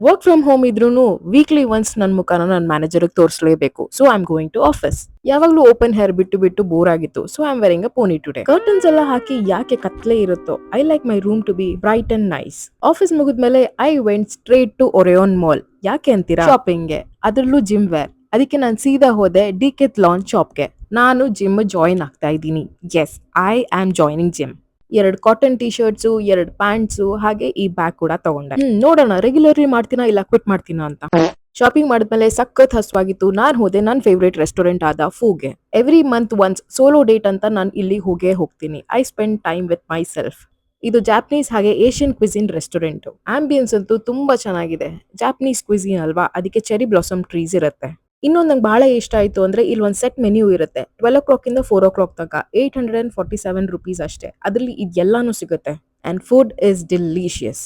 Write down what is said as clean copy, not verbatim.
Work from home ಇದ್ರೂ weekly once ನನ್ನ ಮುಖನ ನನ್ನ ಮ್ಯಾನೇಜರ್ಗೆ ತೋರಿಸಲೇಬೇಕು. So I am going to office. ಯಾವಾಗ್ಲೂ ಓಪನ್ ಹೇರ್ ಬಿಟ್ಟು ಬಿಟ್ಟು ಬೋರ್ ಆಗಿತ್ತು. So I am wearing a pony today. Curtains ಎಲ್ಲ ಹಾಕಿ ಯಾಕೆ ಕತ್ಲೆ ಇರುತ್ತೋ. I like my room to be bright and nice. Office ಮುಗಿದ್ಮೇಲೆ I went straight to Orion mall. ಯಾಕೆ ಅಂತೀರಾ? ಶಾಪಿಂಗ್ಗೆ, ಅದ್ರಲ್ಲೂ ಜಿಮ್ ವೇರ್. ಅದಕ್ಕೆ ನಾನು ಸೀದಾ ಹೋದೆ ಡಿಕೆಥ್ಲಾನ್ ಶಾಪ್ಗೆ. ನಾನು ಜಿಮ್ ಜಾಯಿನ್ ಆಗ್ತಾ ಇದ್ದೀನಿ. Yes, I am joining gym. 2 cotton T shirts, 2 pants, ಹಾಗೆ ಈ ಬ್ಯಾಗ್ ಕೂಡ ತಗೊಂಡೆ. ನೋಡೋಣ ರೆಗ್ಯುಲರ್ಲಿ ಮಾಡ್ತೀನಾ ಇಲ್ಲ ಕ್ವಿಟ್ ಮಾಡ್ತೀನಾ ಅಂತ. ಶಾಪಿಂಗ್ ಮಾಡಿದ್ಮೇಲೆ ಸಖತ್ ಹಸುವಾಗಿತ್ತು. ನಾನ್ ಹೋದೆ ನನ್ನ ಫೇವ್ರೇಟ್ ರೆಸ್ಟೋರೆಂಟ್ ಆದ ಫೂಗೆ. Every month once solo date ಅಂತ ನಾನು ಇಲ್ಲಿ ಹೋಗೇ ಹೋಗ್ತೀನಿ. I spend time with myself. ಇದು ಜಾಪನೀಸ್ ಹಾಗೆ ಏಷ್ಯನ್ ಕ್ವಿಸಿನ್ ರೆಸ್ಟೋರೆಂಟ್. ಆಂಬಿಯನ್ಸ್ ಅಂತೂ ತುಂಬಾ ಚೆನ್ನಾಗಿದೆ. ಜಾಪನೀಸ್ ಕ್ವಿಸಿನ್ ಅಲ್ವಾ, ಅದಕ್ಕೆ ಚೆರಿ ಬ್ಲಾಸಮ್ ಟ್ರೀಸ್ ಇರುತ್ತೆ. ಇನ್ನೊಂದು ನಂಗೆ ಬಹಳ ಇಷ್ಟ ಆಯ್ತು ಅಂದ್ರೆ ಇಲ್ಲಿ ಒಂದು ಸೆಟ್ ಮೆನ್ಯೂ ಇರುತ್ತೆ. 12 o'clock ಇಂದ 4 o'clock ತನಕ 847 rupees ಅಷ್ಟೇ. ಅದರಲ್ಲಿ ಇದೆಲ್ಲಾನು ಸಿಗುತ್ತೆ. And food is delicious.